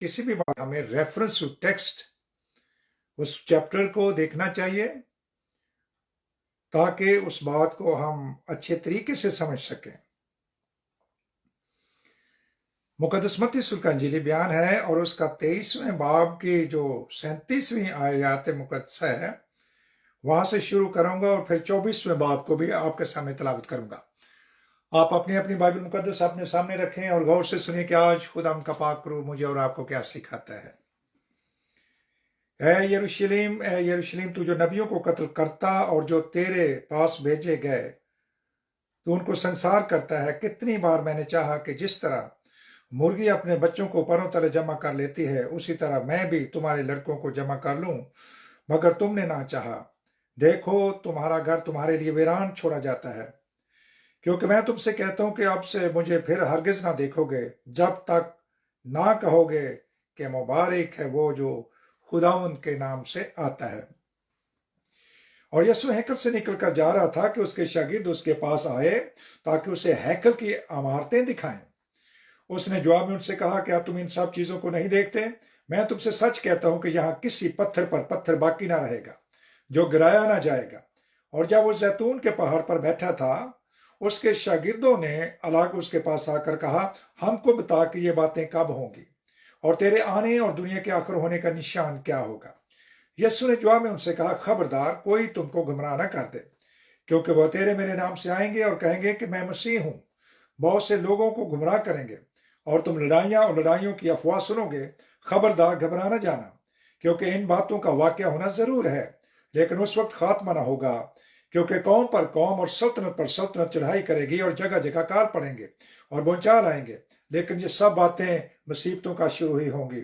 किसी भी बात हमें रेफरेंस टू टेक्स्ट उस चैप्टर को देखना चाहिए ताकि उस बात को हम अच्छे तरीके से समझ सकें। मुकद्दस मत्ती का इंजीली बयान है और उसका 23वें बाब की जो 37वीं आयत मुकद्दस है वहां से शुरू करूंगा और फिर 24वें बाब को भी आपके सामने तलावत करूंगा। आप अपनी अपनी बाइबल मुकद्दस अपने सामने रखें और गौर से सुनिए कि आज खुदा का पाक रूह मुझे और आपको क्या सिखाता है। ए यरूशलेम, तू जो नबियों को कत्ल करता और जो तेरे पास भेजे गए तू उनको संसार करता है। कितनी बार मैंने चाहा कि जिस तरह मुर्गी अपने बच्चों को परों तले जमा कर लेती है उसी तरह मैं भी तुम्हारे लड़कों को जमा कर लूं, मगर तुमने ना चाहा। देखो तुम्हारा घर तुम्हारे लिए वीरान छोड़ा जाता है, क्योंकि मैं तुमसे कहता हूं कि अब से मुझे फिर हरगिज ना देखोगे जब तक ना कहोगे कि मुबारक है वो जो खुदावंद के नाम से आता है। और यीशु हैकल से निकलकर जा रहा था कि उसके शागिर्द उसके पास आए ताकि उसे हैकल की इमारतें दिखाएं। उसने जवाब में उनसे कहा, क्या तुम इन सब चीजों को नहीं देखते? मैं तुमसे सच कहता हूं कि यहां किसी पत्थर पर पत्थर बाकी ना रहेगा जो गिराया ना जाएगा। और जब वो जैतून के पहाड़ पर बैठा था उसके शागिर्दों ने अलग उसके पास आकर कहा, हमको बता कि ये बातें कब होंगी और तेरे आने और दुनिया के आखिर होने का निशान क्या होगा। यीशु ने जवाब में उनसे कहा, खबरदार कोई तुमको गुमराह न कर दे, क्योंकि वह तेरे मेरे नाम से आएंगे और कहेंगे कि मैं मसीह हूं। बहुत से लोगों को गुमराह करेंगे और तुम लड़ाइयां और लड़ाइयों की अफवाह सुनोगे। खबरदार घबरा न जाना, क्योंकि इन बातों का वाकया होना जरूर है, लेकिन उस वक्त खात्मा न होगा। क्योंकि कौम पर कौम और सल्तनत पर सल्तनत चढ़ाई करेगी और जगह जगह काल पड़ेंगे और भूचाल आएंगे, लेकिन ये सब बातें मुसीबतों का शुरू ही होंगी।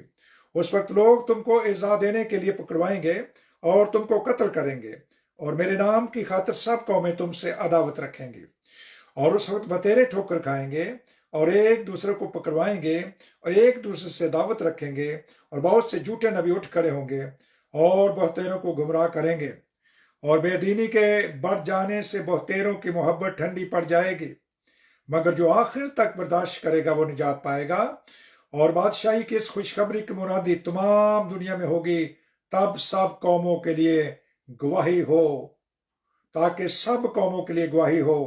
उस वक्त लोग तुमको इज़ा देने के लिए पकड़वाएंगे और तुमको कत्ल करेंगे, और मेरे नाम की खातिर सब कौमें तुमसे अदावत रखेंगी। और उस वक्त बतेरे ठोकर खाएंगे और एक दूसरे को पकड़वाएंगे और एक दूसरे से दावत रखेंगे, और बहुत से झूठे नबी उठ खड़े होंगे और बहुतेरों को गुमराह करेंगे। और बेदीनी के बढ़ जाने से बहुतेरों की मोहब्बत ठंडी पड़ जाएगी, मगर जो आखिर तक बर्दाश्त करेगा वो निजात पाएगा। और बादशाही की इस खुशखबरी की मुरादी तमाम दुनिया में होगी, तब सब कौमों के लिए गवाही हो, ताकि सब कौमों के लिए गवाही हो,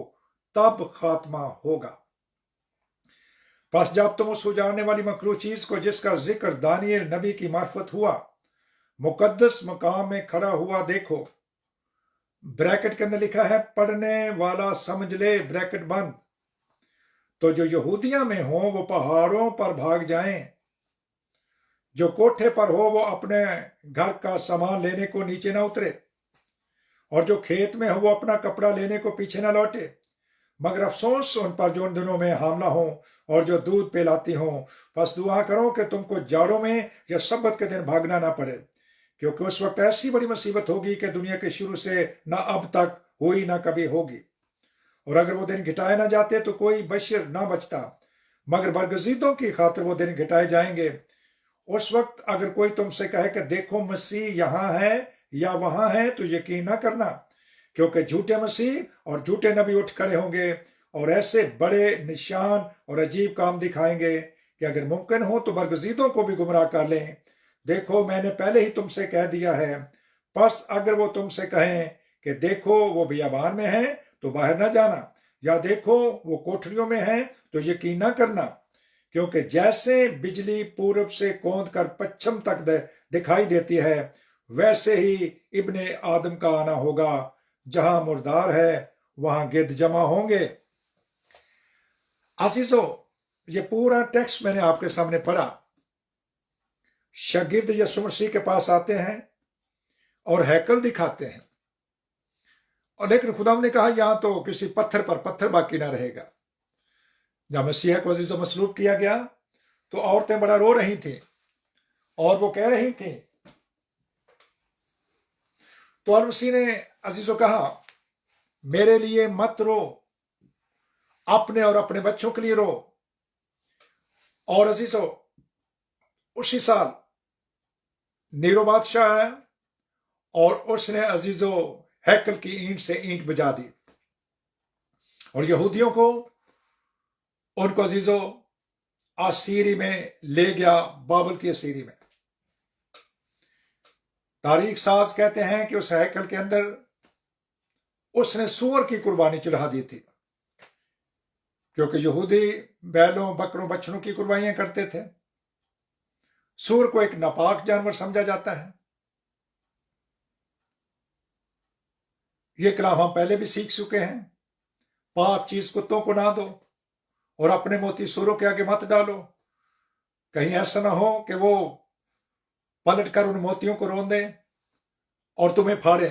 तब खात्मा होगा। बस जब तुम उस उजाड़ने वाली मकरूह चीज को जिसका जिक्र दानियल नबी की मार्फत हुआ मुकद्दस मकाम में खड़ा हुआ देखो। ब्रैकेट के अंदर लिखा है, पढ़ने वाला समझ ले, ब्रैकेट बंद। तो जो यहूदिया में हो वो पहाड़ों पर भाग जाएं, जो कोठे पर हो वो अपने घर का सामान लेने को नीचे ना उतरे, और जो खेत में हो वो अपना कपड़ा लेने को पीछे ना लौटे। मगर अफसोस उन पर जो उन दिनों में हामला हो और जो दूध पिलाती हो। बस दुआ करो कि तुमको जाड़ों में या सब्बत के दिन भागना ना पड़े, क्योंकि उस वक्त ऐसी बड़ी मुसीबत होगी कि दुनिया के शुरू से ना अब तक हुई ना कभी होगी। और अगर वो दिन घटाए ना जाते तो कोई बशर ना बचता, मगर बरगजीदों की खातिर वो दिन घटाए जाएंगे। उस वक्त अगर कोई तुमसे कहे कि देखो मसीह यहां है या वहां है, तो यकीन ना करना, क्योंकि झूठे मसीह और झूठे नबी उठ खड़े होंगे और ऐसे बड़े निशान और अजीब काम दिखाएंगे कि अगर मुमकिन हो तो बरगजीदों को भी गुमराह कर लें। देखो मैंने पहले ही तुमसे कह दिया है। बस अगर वो तुमसे कहें कि देखो वो बियाबान में है तो बाहर ना जाना, या देखो वो कोठरियों में है, तो यकीन ना करना। क्योंकि जैसे बिजली पूर्व से कौंद कर पश्चिम तक दिखाई देती है, वैसे ही इब्ने आदम का आना होगा। जहां मुर्दार है वहां गिद्ध जमा होंगे। आशीषो, ये पूरा टेक्स्ट मैंने आपके सामने पढ़ा। शागिर्द यीशु मसीह के पास आते हैं और हैकल दिखाते हैं, और लेकिन खुदा ने कहा यहां तो किसी पत्थर पर पत्थर बाकी ना रहेगा। जब मसीह को अजीज मसलूब किया गया तो औरतें बड़ा रो रही थी और वो कह रही थी, तो और मसीह ने अजीजों कहा, मेरे लिए मत रो, अपने और अपने बच्चों के लिए रो। और अजीजों, उसी साल नीरो बादशाह आया और उसने अजीजों हैकल की ईंट से ईंट बजा दी, और यहूदियों को, उनको अजीजों असीरी में ले गया, बाबल की असीरी में। तारीख साज कहते हैं कि उस हैकल के अंदर उसने सूअर की कुर्बानी चढ़ा दी थी, क्योंकि यहूदी बैलों, बकरों, बछड़ों की कुर्बानियां करते थे। सूअर को एक नापाक जानवर समझा जाता है। यह कलाम हम पहले भी सीख चुके हैं। पाक चीज कुत्तों को ना दो और अपने मोती सूअरों के आगे मत डालो, कहीं ऐसा ना हो कि वो पलट कर उन मोतियों को रोन दे और तुम्हें फाड़े।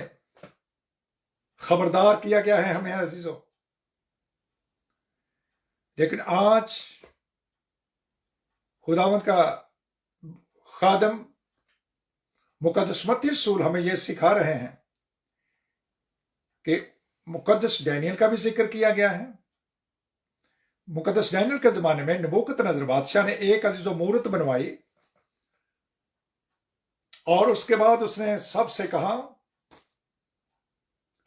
खबरदार किया गया है हमें अजीजों। लेकिन आज खुदावंद का खादम मुकद्दस मत्ती रसूल हमें यह सिखा रहे हैं कि मुकद्दस डैनियल का भी जिक्र किया गया है। मुकद्दस डैनियल के जमाने में नबूकदनेस्सर बादशाह ने एक अजीजो मूर्त बनवाई और उसके बाद उसने सबसे कहा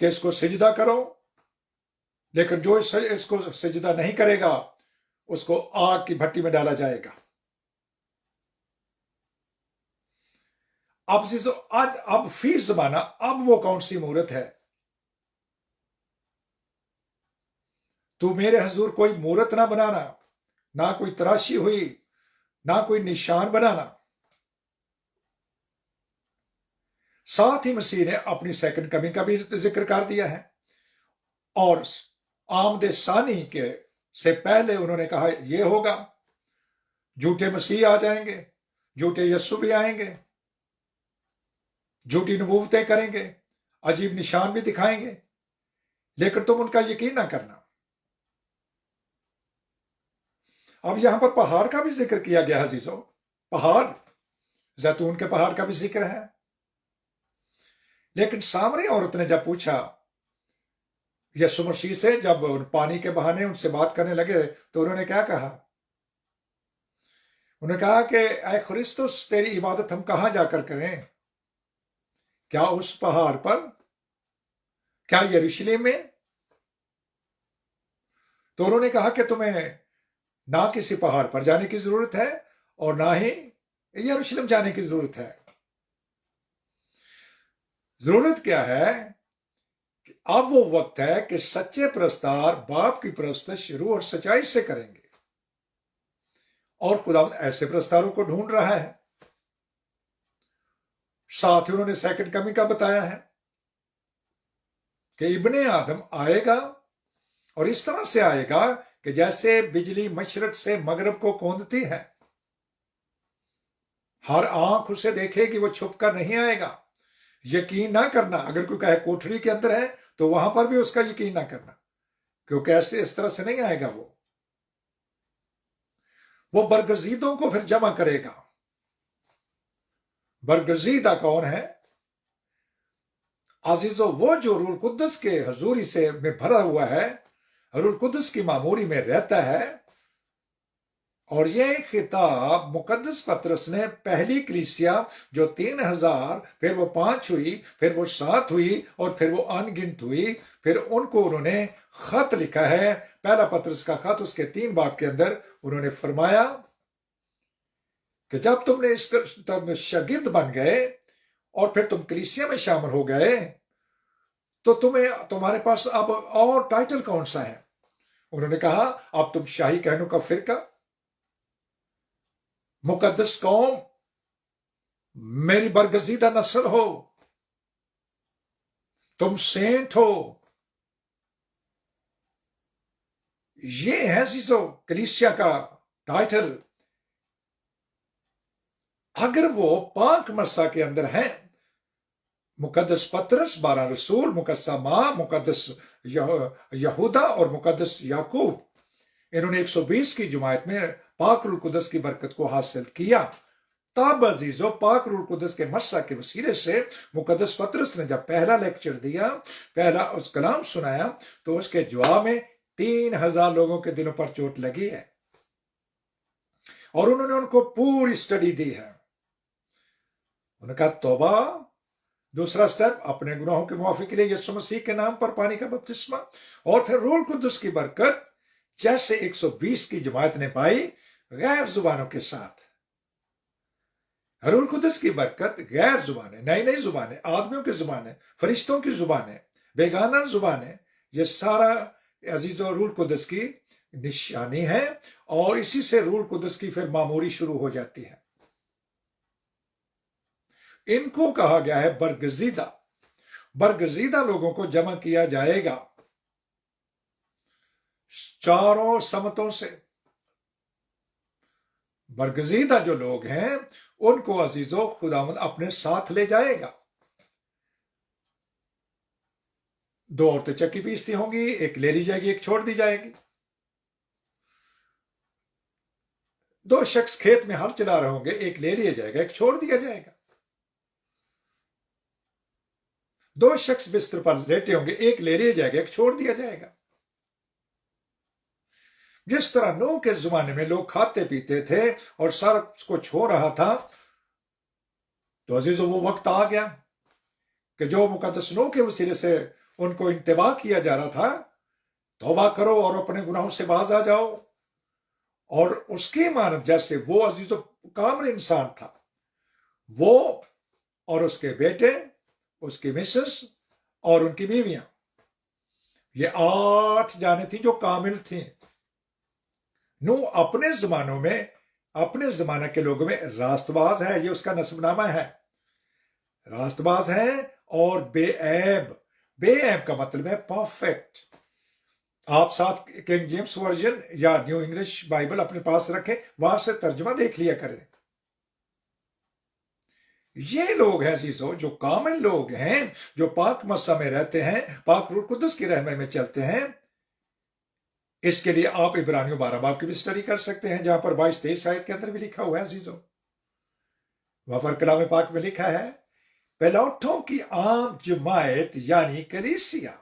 कि इसको सिजदा करो, लेकिन जो इसको सिजदा नहीं करेगा उसको आग की भट्टी में डाला जाएगा। अब आज अब फी जमाना, अब वो कौन सी मूर्त है? तू मेरे हजूर कोई मूर्त ना बनाना, ना कोई तराशी हुई, ना कोई निशान बनाना। साथ ही मसीह ने अपनी सेकंड कमिंग का भी जिक्र कर दिया है और आमदे सानी के से पहले उन्होंने कहा यह होगा, झूठे मसीह आ जाएंगे, झूठे यस्सु भी आएंगे, झूठी नबूवतें करेंगे, अजीब निशान भी दिखाएंगे, लेकिन तुम उनका यकीन ना करना। अब यहां पर पहाड़ का भी जिक्र किया गया अजीजों। पहाड़, जैतून के पहाड़ का भी जिक्र है। लेकिन सामरी औरत ने जब पूछा यीशु मसीह से, जब पानी के बहाने उनसे बात करने लगे, तो उन्होंने क्या कहा? उन्होंने कहा कि ऐ ख्रिस्तुस, तेरी इबादत हम कहां जाकर करें? क्या उस पहाड़ पर? क्या यरूशलेम में? तो उन्होंने कहा कि तुम्हें ना किसी पहाड़ पर जाने की जरूरत है और ना ही यरूशलेम जाने की जरूरत है। जरूरत क्या है कि अब वो वक्त है कि सच्चे परस्तार बाप की परस्तिश शुरू और सच्चाई से करेंगे, और खुदा ऐसे परस्तारों को ढूंढ रहा है। साथ ही उन्होंने सेकंड कमिंग का बताया है कि इब्ने आदम आएगा और इस तरह से आएगा कि जैसे बिजली मशरक से मगरब को कौंधती है। हर आंख उसे देखेगी, वो छुप कर नहीं आएगा। यकीन ना करना, अगर कोई कहे कोठरी के अंदर है तो वहां पर भी उसका यकीन ना करना, क्योंकि ऐसे इस तरह से नहीं आएगा। वो बरगजीदों को फिर जमा करेगा। बरगजीदा कौन है अजीजो? वो जो रूल कुद्दस के हजूरी से में भरा हुआ है, रूल कुद्दस की मामूरी में रहता है। और ये खिताब मुकद्दस पतरस ने पहली कलीसिया जो 3000, फिर वो 5 हुई, फिर वो 7 हुई और फिर वो अनगिनत हुई, फिर उनको उन्होंने खत लिखा है। पहला पतरस का खत, उसके 3 बाब के अंदर उन्होंने फरमाया कि जब तुमने तुम शागिर्द बन गए और फिर तुम कलीसिया में शामिल हो गए, तो तुम्हारे पास अब और टाइटल कौन सा है? उन्होंने कहा अब तुम शाही कहनों का फिरका, मुकद्दस कौम, मेरी बरगजीदा नस्ल हो, तुम सेंट हो। ये है सीसो कलीसिया का टाइटल। अगर वो पाक मरसा के अंदर है, मुकद्दस पतरस, 12 रसूल, मुकद्दस मां, मुकद्दस यहूदा और मुकद्दस याकूब, इन्होंने 120 की जमात में पाक रूल कुदस की बरकत को हासिल किया। तब अजीजों, पाक रूल कुदस के मस्सा के वसीले से मुकद्दस पतरस ने जब पहला लेक्चर दिया, पहला उस कलाम सुनाया, तो उसके जवाब में 3000 लोगों के दिलों पर चोट लगी है और उन्होंने उनको पूरी स्टडी दी है। उन्होंने कहा तौबा, दूसरा स्टेप, अपने गुनाहों के मुआफी के लिए यीशु मसीह के नाम पर पानी का बपतिस्मा, और फिर रूल कुदस की बरकत जैसे 120 की जमात ने पाई, गैर जुबानों के साथ। रूल कुदस की बरकत गैर जुबानें, नई नई जुबानें, आदमियों की जुबानें, फरिश्तों की जुबानें, बेगाना जुबानें, ये सारा अजीजों रूल कुदस की निशानी है। और इसी से रूल कुदस की फिर मामूरी शुरू हो जाती है। इनको कहा गया है बरगजीदा। बरगजीदा लोगों को जमा किया जाएगा चारों समतों से। बरगजीदा जो लोग हैं उनको अजीजों खुदावंद अपने साथ ले जाएगा। दो औरतें चक्की पीसती होंगी, एक ले ली जाएगी, एक छोड़ दी जाएगी। दो शख्स खेत में हल चला रहे होंगे, एक ले लिया जाएगा, एक छोड़ दिया जाएगा। दो शख्स बिस्तर पर लेटे होंगे, एक ले लिया जाएगा, एक छोड़ दिया जाएगा। जिस तरह नूह के जमाने में लोग खाते पीते थे और सर को छो रहा था, तो अजीजों वो वक्त आ गया कि जो मुकद्दस नूह के वसीले से उनको इंतबा किया जा रहा था, तौबा करो और अपने गुनाहों से बाज आ जाओ। और उसकी मानद जैसे वो अजीजों कामिल इंसान था, वो और उसके बेटे, उसकी मिसेस और उनकी बीवियां, ये 8 जाने थी जो कामिल थी। नूह अपने जमानों में, अपने जमाने के लोगों में रास्तबाज है, ये उसका नस्बनामा है। रास्तबाज है और बेऐब। बेऐब का मतलब है परफेक्ट। आप साथ किंग जेम्स वर्जन या न्यू इंग्लिश बाइबल अपने पास रखें, वहां से तर्जुमा देख लिया करें। ये लोग हैं अजीजों जो कामिल लोग हैं, जो पाक मस्सा में रहते हैं, पाक रूह कुदस की रहनुमाई में चलते हैं। इसके लिए आप इब्रानियों 12 बाब की भी स्टडी कर सकते हैं, जहां पर 22-23 आयत के अंदर भी लिखा हुआ है अजीजों। वहां पर कलाम पाक में लिखा है, पेलौठों की आम जमायत यानी कलीसिया,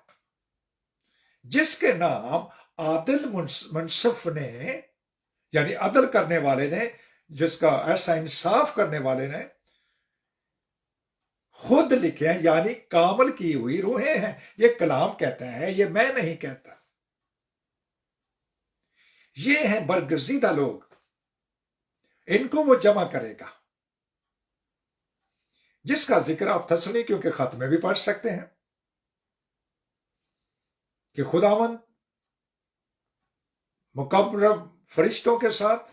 जिसके नाम आदिल मुनसफ ने, यानी अदल करने वाले ने, जिसका ऐसा इंसाफ करने वाले ने खुद लिखे हैं, यानी कामल की हुई रूहें हैं। ये कलाम कहता है, ये मैं नहीं कहता। ये हैं बरगजीदा लोग, इनको वो जमा करेगा, जिसका जिक्र आप तस्सलीकियों के खत में भी पढ़ सकते हैं कि खुदावंद मुकर्रब फरिश्तों के साथ,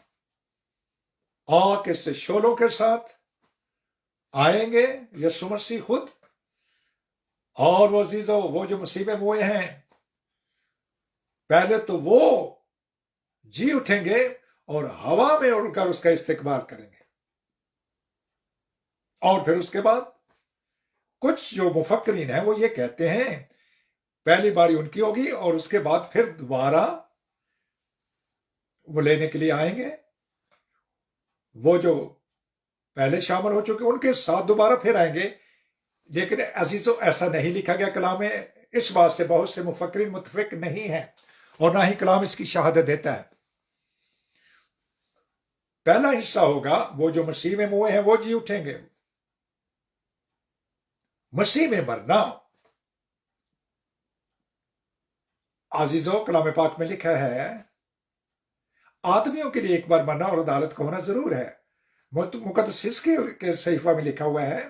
आग के से शोलों के साथ आएंगे, यीशु मसीह खुद। और वो अजीजों, वो जो मसीह में मोए हैं, पहले तो वो जी उठेंगे और हवा में उड़कर उसका इस्तेकबाल करेंगे। और फिर उसके बाद कुछ जो मुफक्रीन हैं वो ये कहते हैं, पहली बारी उनकी होगी और उसके बाद फिर दोबारा वो लेने के लिए आएंगे। वो जो पहले शामिल हो चुके उनके साथ दोबारा फिर आएंगे। लेकिन अजीजों, ऐसा नहीं लिखा गया कलाम में। इस बात से बहुत से मुफक्रीन मुतफिक नहीं है और ना ही कलाम इसकी शहादत देता है। पहला हिस्सा होगा वो जो मसीह में मोए हैं वो जी उठेंगे। मसीह में मरना, अजीजों, कलाम पाक में लिखा है, आदमियों के लिए एक बार मरना और अदालत का होना जरूर है। मुकद्दस हिस्के के सहीफा में लिखा हुआ है,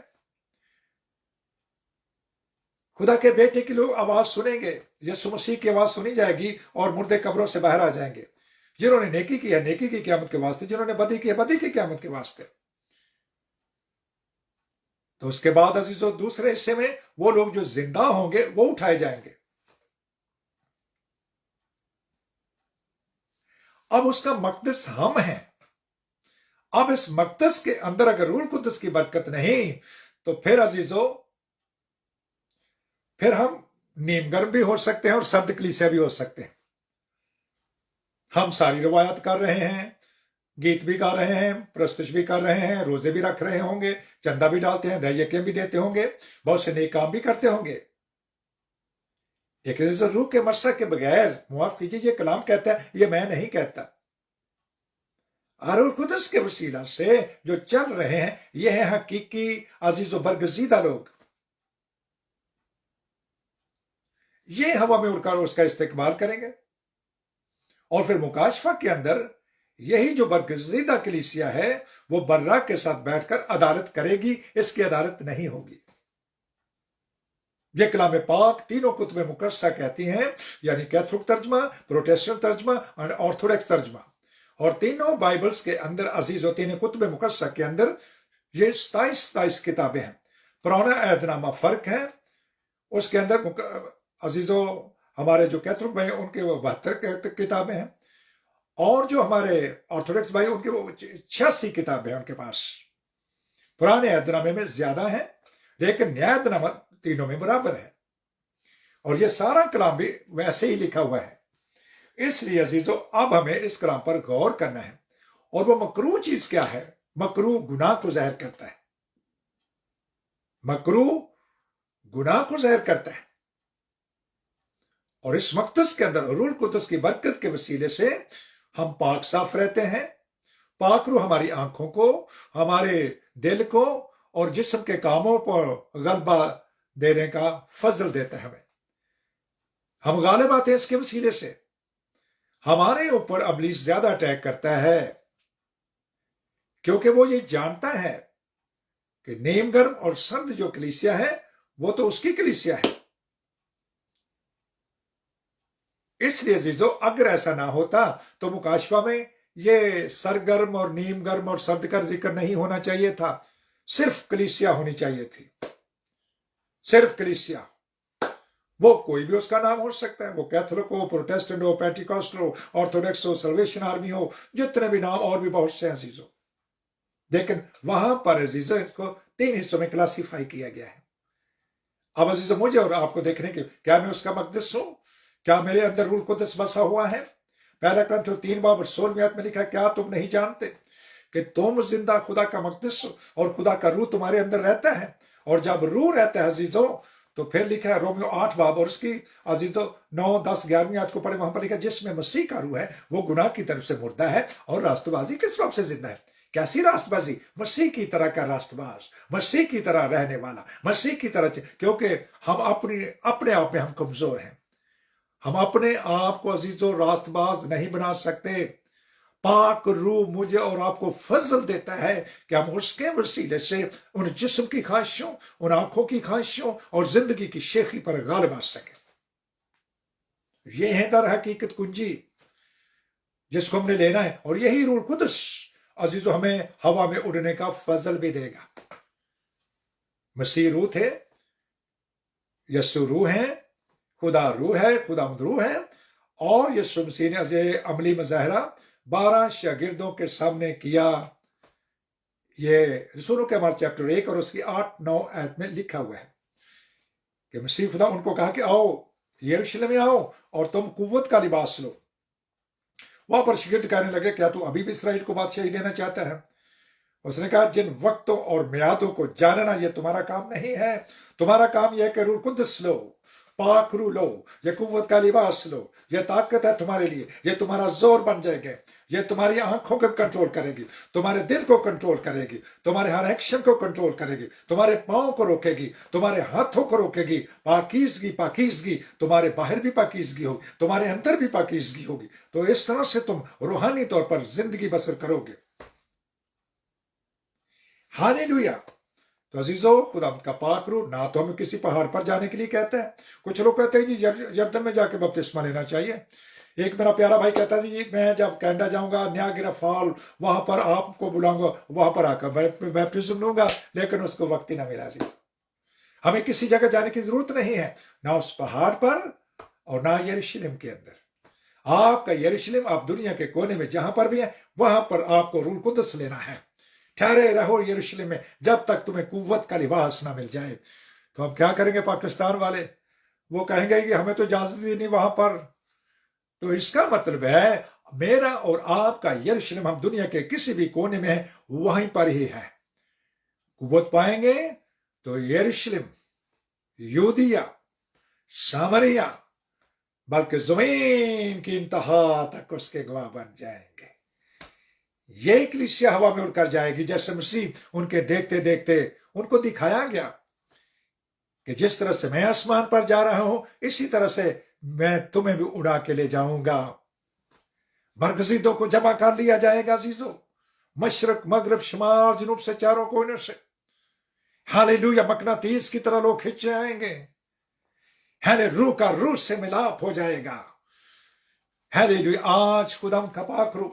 खुदा के बेटे की लोग आवाज सुनेंगे, यीशु मसीह की आवाज सुनी जाएगी और मुर्दे कब्रों से बाहर आ जाएंगे। जिन्होंने नेकी की है नेकी की क़यामत के वास्ते, जिन्होंने बदी की है बदी की क़यामत के वास्ते। तो उसके बाद अजीजों, दूसरे हिस्से में वो लोग जो जिंदा होंगे वो उठाए जाएंगे। अब उसका मकदस हम हैं। अब इस मकदस के अंदर अगर रूह कुद्दस की बरकत नहीं, तो फिर अजीजों, फिर हम नीमगर्म भी हो सकते हैं और सर्द कलीसिया भी हो सकते हैं। हम सारी रवायत कर रहे हैं, गीत भी गा रहे हैं, प्रस्तुश भी कर रहे हैं, रोजे भी रख रहे होंगे, चंदा भी डालते हैं, दहिया भी देते होंगे, बहुत से नेक काम भी करते होंगे। लेकिन रूह के मस्सा के बगैर, मुआफ कीजिए, ये कलाम कहता है, ये मैं नहीं कहता। रूह कुद्दस के वसीला से जो चल रहे हैं, ये है हकीकी अजीज बरगजीदा लोग। ये हवा में उड़कर उसका इस्तेमाल करेंगे। और फिर मुकाशफा के अंदर यही जो बरगजीदा कलीसिया है वो बर्रा के साथ बैठकर अदालत करेगी, इसकी अदालत नहीं होगी। ये कलाम पाक तीनों कुतुब मुकद्दसा कहती हैं, यानी कैथोलिक तर्जमा, प्रोटेस्टेंट तर्जमा और ऑर्थोडॉक्स तर्जमा। और तीनों बाइबल्स के अंदर अजीज होती हैं, कुतुब मुकद्दसा के अंदर ये 27 किताबें हैं। पुराना अहदनामा फर्क है, उसके अंदर अजीजों हमारे जो कैथोलिक भाई उनके वो 72 किताबें हैं, और जो हमारे ऑर्थोडॉक्स भाई उनके वो 86 किताबें हैं उनके पास। पुराने अहदनामे में ज्यादा है, लेकिन न्याय अहदनामा तीनों में बराबर है। और ये सारा कलाम भी वैसे ही लिखा हुआ है। इसलिए अजीजों अब हमें इस कलाम पर गौर करना है। और वो मकरूह चीज क्या है? मकरूह गुनाह को ज़ाहिर करता है। मकरूह गुनाह को ज़ाहिर करता है। और इस मकदस के अंदर रूह कुद्दुस की बरकत के वसीले से हम पाक साफ रहते हैं। पाक रूह हमारी आंखों को, हमारे दिल को और जिस्म के कामों पर गलबा देने का फजल देता है हमें। हम गालिब आते हैं इसके वसीले से। हमारे ऊपर इब्लीस ज्यादा अटैक करता है, क्योंकि वो ये जानता है कि नीम गर्म और सर्द जो कलीसिया है वो तो उसकी कलीसिया है। इसलिए अजीजों अगर ऐसा ना होता तो मुकाशफा में ये सरगर्म और नीम गर्म और सर्द का जिक्र नहीं होना चाहिए था, सिर्फ कलीसिया होनी चाहिए थी। सिर्फ कलीसिया। वो कोई भी उसका नाम हो सकता है, वो कैथोलिक हो, प्रोटेस्टेंट हो, पेंटिकॉस्ट हो, ऑर्थोडॉक्स हो, सल्वेशन आर्मी हो, जितने भी नाम और भी बहुत से हैं अजीजों। लेकिन वहां पर अजीजों इसको 3 हिस्सों में क्लासिफाई किया गया है। अब अजीजों मुझे और आपको देखने के, क्या मैं उसका मकदस हूं? क्या मेरे अंदर रूह कुद्दुस बसा हुआ है? पहला ग्रंथ 3 बाब और 16 आयत में लिखा है, क्या तुम नहीं जानते कि तुम जिंदा खुदा का मकदस हो और खुदा का रूह तुम्हारे अंदर रहता है? और जब रूह रहता है अजीजों तो फिर लिखा है रोमियो 8 बाब और उसकी अजीजों 9, 10, 11वीं आयत को पढ़े, वहां पर लिखा है जिसमें मसीह का रूह है वो गुनाह की तरफ से मुर्दा है और रास्तबाजी किस बाब से जिंदा है। कैसी रास्तबाजी? मसीह की तरह का रास्तबाज, मसीह की तरह रहने वाला, मसीह की तरह, क्योंकि हम अपने आप में हम कमजोर हैं। हम अपने आप को अजीजों रास्तबाज नहीं बना सकते। पाक रूह मुझे और आपको फजल देता है कि हम उसके वसीले से उन जिस्म की ख्वाहिशों, उन आंखों की ख्वाहिशों और जिंदगी की शेखी पर गालिब आ सके। ये है दर हकीकत कुंजी जिसको हमने लेना है। और यही रूह कुद्दुस अजीजों हमें हवा में उड़ने का फजल भी देगा। मसीह रूह थे, यस्सु रूह है, खुदा रूह है, खुदा रूह है। और यस्सु मसीह ने अजय अमली मुजाहरा 12 शागिर्दों के सामने किया। ये रसूलों के अमल चैप्टर 1 और उसकी 8-9 आयत में लिखा हुआ है कि मसीह खुदा उनको कहा कि आओ यरूशलेम में आओ और तुम कुव्वत का लिबास लो। वहां पर शागिर्द कहने लगे, क्या तू अभी भी इसराइल को बादशाही देना चाहता है? उसने कहा, जिन वक्तों और मियादों को जानना यह तुम्हारा काम नहीं है। तुम्हारा काम यह है कि रूह कुद्दुस लो, पाक रूह लो, ये कुव्वत का लिबास लो। ये ताकत है तुम्हारे लिए, ये तुम्हारा जोर बन जाएगा, ये तुम्हारी आंखों को कंट्रोल करेगी, तुम्हारे दिल को कंट्रोल करेगी, तुम्हारे हर एक्शन को कंट्रोल करेगी, तुम्हारे पांव को रोकेगी, तुम्हारे हाथों को रोकेगी। पाकीज़गी पाकीज़गी, तुम्हारे बाहर भी पाकीज़गी होगी, तुम्हारे अंदर भी पाकीज़गी होगी। तो इस तरह से तुम रूहानी तौर पर जिंदगी बसर करोगे। हालेलुया। तो अजीजों खुदा का पाक रूह ना तो हमें किसी पहाड़ पर जाने के लिए कहता है। कुछ लोग कहते हैं जी यरदन में जाके बपतिस्मा लेना चाहिए। एक मेरा प्यारा भाई कहता है जी मैं जब कनाडा जाऊंगा, न्यायागिरा फॉल, वहां पर आपको बुलाऊंगा, वहां पर आकर बैप्टिज्म लूंगा। लेकिन उसको वक्त ही ना मिला। अजीज हमें किसी जगह जाने की जरूरत नहीं है, ना उस पहाड़ पर और ना यरूशलेम के अंदर। आपका यरूशलेम आप दुनिया के कोने में जहां पर भी है वहां पर आपको रूह कुद्दुस लेना है। ठहरे रहो यरूशलेम में जब तक तुम्हें कुव्वत का लिबास ना मिल जाए। तो हम क्या करेंगे पाकिस्तान वाले? वो कहेंगे कि हमें तो इजाजत ही नहीं वहां पर। तो इसका मतलब है मेरा और आपका यरूशलेम, हम दुनिया के किसी भी कोने में है वहीं पर ही है। कुव्वत पाएंगे तो यरूशलेम, यूदिया, सामरिया, बल्कि जमीन की इंतहा तक उसके गवाह बन जाएंगे। ये कलीसिया हवा में उड़कर जाएगी, जैसे मसीह उनके देखते देखते उनको दिखाया गया कि जिस तरह से मैं आसमान पर जा रहा हूं इसी तरह से मैं तुम्हें भी उड़ा के ले जाऊंगा। बरगजीदों को जमा कर लिया जाएगा अजीजों, मशरक मगरब शुमार जुनूब से चारों कोनों से। हालेलुया, मकनातीस की तरह लोग खिंचे आएंगे। हाले रूह का रूह से मिलाप हो जाएगा। हालेलुया, आज खुदाम का पाक रूह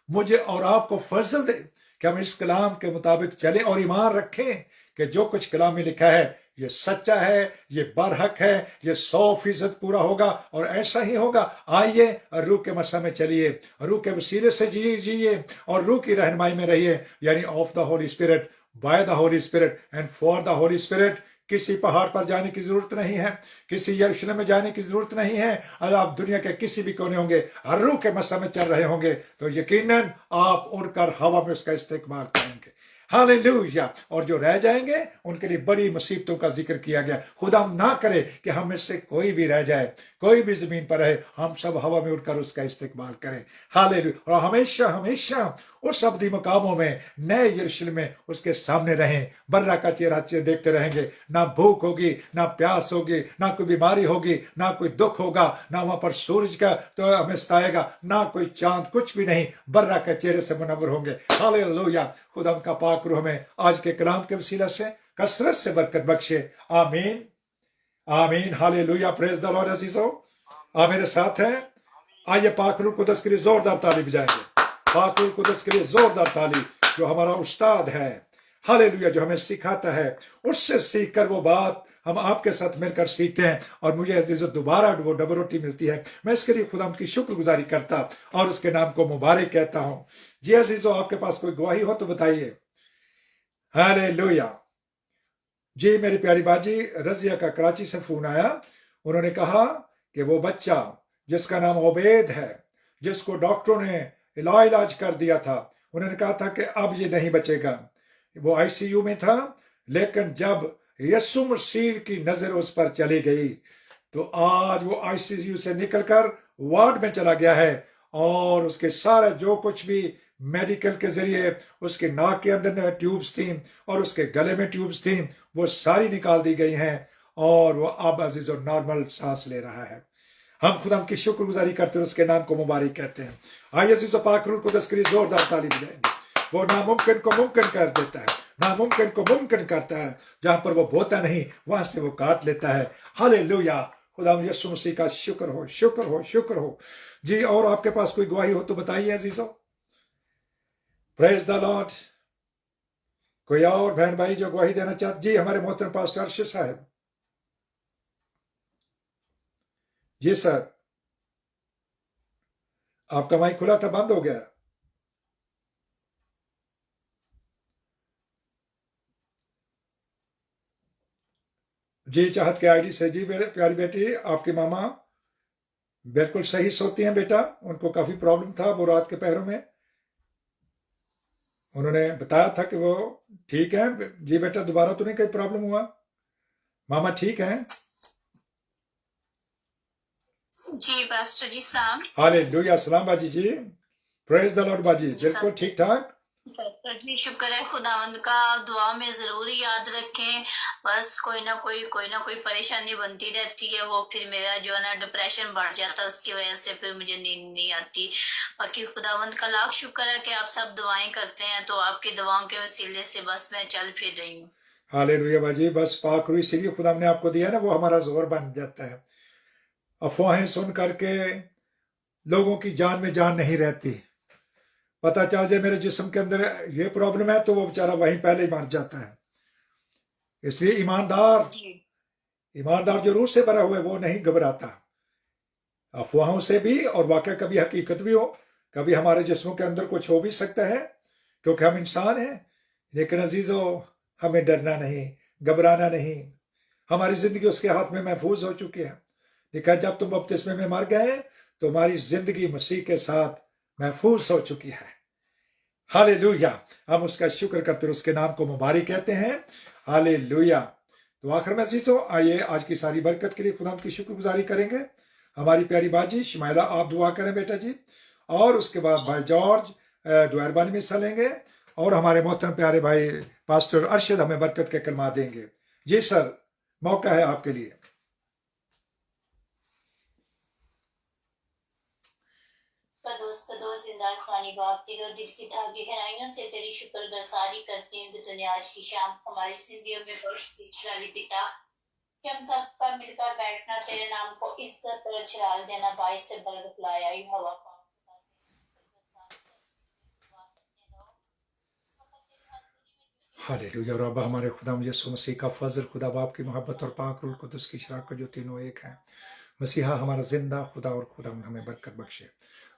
मुझे और आपको फजल दे कि हम इस कलाम के मुताबिक चले और ईमान रखें कि जो कुछ कलाम में लिखा है ये सच्चा है, ये बरहक है, ये 100% पूरा होगा और ऐसा ही होगा। आइए रूह के मसा में चलिए, रूह के वसीले से जिए और रूह की रहनुमाई में रहिए, यानी of the Holi spirit, by the Holi spirit and for the Holi spirit. किसी पहाड़ पर जाने की जरूरत नहीं है, किसी यरूशलेम में जाने की जरूरत नहीं है। अगर आप दुनिया के किसी भी कोने होंगे, रूह के मसा में चल रहे होंगे, तो यकीनन आप उड़कर हवा में उसका इस्तेमाल करेंगे। हालेलुया। और जो रह जाएंगे उनके लिए बड़ी मुसीबतों का जिक्र किया गया। खुदा ना करे कि हम में से कोई भी रह जाए, कोई भी जमीन पर रहे, हम सब हवा में उड़कर उसका इस्तेमाल करें। हालेलुया। और हमेशा हमेशा उस अब्दी मकामों में, नए यरूशलेम में उसके सामने रहें, बर्रा का चेहरा देखते रहेंगे। ना भूख होगी, ना प्यास होगी, ना कोई बीमारी होगी, ना कोई दुख होगा, ना वहां पर सूरज का तो हमें सताएगा, ना कोई चांद, कुछ भी नहीं। बर्रा के चेहरे से मुनव्वर होंगे। हालेलुया। खुदा का पाक रूह हमें आज के कलाम के वसीला से कसरत से बरकत बख्शे। आमीन आमीन। हालेलुया। प्रेज द लॉर्ड अजीजों। आप मेरे साथ हैं? आइए पाक रूह कुदस के लिए जोरदार ताली बजाएंगे। पाक रूह कुदस के लिए जोरदार ताली। जो हमारा उस्ताद है, हालेलुया, जो हमें सिखाता है, उससे सीखकर वो बात हम आपके साथ मिलकर सीखते हैं और मुझे अजीजों दोबारा वो डबल रोटी मिलती है। मैं इसके लिए खुदा की शुक्रगुजारी करता और उसके नाम को मुबारक कहता हूं। जी अजीजों, आपके पास कोई गवाही हो तो बताइए। हालेलुया। जी मेरी प्यारी बाजी रजिया का कराची से फोन आया। उन्होंने कहा कि वो बच्चा जिसका नाम ओबेद है, जिसको डॉक्टरों ने इलाज कर दिया था, उन्होंने कहा था कि अब ये नहीं बचेगा। वो आईसीयू में था, लेकिन जब यीशु मसीह की नजर उस पर चली गई तो आज वो आईसीयू से निकलकर वार्ड में चला गया है और उसके सारे जो कुछ भी मेडिकल के जरिए उसके नाक के अंदर ट्यूब्स थी और उसके गले में ट्यूब्स थी, वो सारी निकाल दी गई हैं और वो अब अजीज और नॉर्मल सांस ले रहा है। हम खुदा की शुक्रगुजारी करते हैं, उसके नाम को मुबारक कहते हैं। आइए अजीजों, पाक रूह कुदस के लिए जोरदार ताली बजाएंगे। वो नामुमकिन को मुमकिन कर देता है, नामुमकिन को मुमकिन करता है। जहां पर वो बोता नहीं वहां से वो काट लेता है। हालेलुया। खुदा यीशु मसीह का शुक्र हो, शुक्र हो, शुक्र हो। जी, और आपके पास कोई गवाही हो तो बताइए अजीजों। Praise the Lord. कोई और बहन भाई जो गवाही देना चाहते? जी, हमारे मोहतरम पास्टर अर्शद साहब। जी सर, आपका माइक खुला था, बंद हो गया। जी, चाहत के आईडी से। जी मेरे प्यारी बेटी, आपकी मामा बिल्कुल सही सोती हैं बेटा। उनको काफी प्रॉब्लम था वो रात के पहरों में। उन्होंने बताया था कि वो ठीक है। जी बेटा, दोबारा तो नहीं कोई प्रॉब्लम हुआ? मामा ठीक है? जी पास्टर जी, सलाम। हालेलुया। सलाम बाजी जी। प्रेज द लॉर्ड बाजी, बिल्कुल ठीक ठाक। पास्टर जी, शुक्र है खुदावंद का। दुआ में जरूर याद रखें। बस कोई ना कोई परेशानी बनती रहती है। वो फिर मेरा जो है ना डिप्रेशन बढ़ जाता है, उसकी वजह से फिर मुझे नींद नहीं आती। बाकी खुदावंद का लाख शुक्र है कि आप सब दुआएं करते हैं, तो आपकी दुआओं के वसीले से बस मैं चल फिर रही हूँ। हालेलुया बाजी। बस पाक रूह इसीलिए खुदा ने आपको दिया ना, वो हमारा जोर बन जाता है। अफवाहें सुन करके लोगों की जान में जान नहीं रहती। पता चल जाए मेरे जिस्म के अंदर ये प्रॉब्लम है तो वो बेचारा वहीं पहले ही मर जाता है। इसलिए ईमानदार जो रूह से भरा हुआ है वो नहीं घबराता अफवाहों से भी, और वाकई कभी हकीकत भी हो। कभी हमारे जिस्मों के अंदर कुछ हो भी सकता है क्योंकि हम इंसान हैं। लेकिन अजीजों, हमें डरना नहीं, घबराना नहीं। हमारी जिंदगी उसके हाथ में महफूज हो चुकी है। लिखा जब तुम बपतिस्मे में मर गए तो हमारी जिंदगी मसीह के साथ महफूज हो चुकी है। हालेलुया। हम उसका शुक्र करते हैं, उसके नाम को मुबारक कहते हैं। हालेलुया। तो आखिर में अजीजों, आइए आज की सारी बरकत के लिए खुदा की शुक्रगुजारी करेंगे। हमारी प्यारी बाजी शिमाइला, आप दुआ करें बेटा जी, और उसके बाद भाई जॉर्ज दुआरबानी में हिस्सा लेंगे और हमारे मोहतरम प्यारे भाई पास्टर अरशद हमें बरकत के कलमा देंगे। जी सर, मौका है आपके लिए। कदोस जिंदा आसमानी बाप दिलो दिल की धागी गहराइयों से तेरी शुक्रगुजारी करती हूँ कि तूने आज की शाम हमारी जिंदगियों में बख्श दी जलाली पिता कि हम सब का मिलकर बैठना तेरे नाम को इज्जत और जलाल देना बाइस से बरकत लाया यू हवा पाक खुदा तेरी शुक्रगुजारी करती हूँ इस बात में रहो इस वक्त तेरी हाजिरी में झुकी हालेलुया रब हमारे खुदा यीशु मसीह का फजल, खुदा बाप की मोहब्बत और पाक रूह कुदस की शराकत जो तीनों एक हैं। मसीहा हमारा जिंदा खुदा और खुदावंद हमें बरकत बख्शे।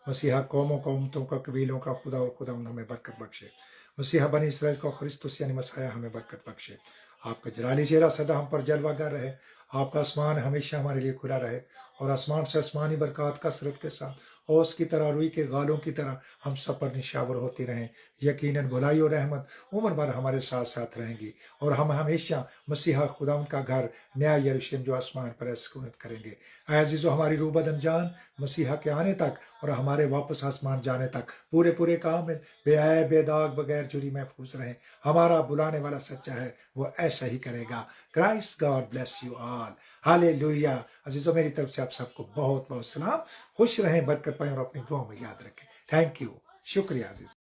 मसीहा कौमों का, उम्मतों का, कबीलों का खुदा और खुदावंद हमें बरकत बख्शे। मसीहा बनी इसराइल का ख्रिस्तुस यानी मसीहा हमें बरकत बख्शे। आपका जलाली चेहरा सदा हम पर जलवागर रहे। आपका आसमान हमेशा हमारे लिए खुला रहे और आसमान से आसमानी बरकत कसरत के साथ ओस की तरह, रुई के गालों की तरह हम सब पर निशावर होती रहें। यकीनन भलाई और रहमत उम्र भर हमारे साथ साथ रहेंगी और हम हमेशा मसीहा खुदावंद का घर नया यरूशलेम जो आसमान पर है सुकूनत करेंगे। अज़ीज़ो, हमारी रूह बदन जान मसीहा के आने तक और हमारे वापस आसमान जाने तक पूरे पूरे कामिल, बेऐब, बेदाग, बगैर चोरी महफूज रहें। हमारा बुलाने वाला सच्चा है, वो ऐसा ही करेगा। Christ God bless you all. Hallelujah. अजीजों, मेरी तरफ से आप सबको बहुत बहुत सलाम। खुश रहें, बरकत पाएं और अपनी दुआ में याद रखें। थैंक यू, शुक्रिया अजीज।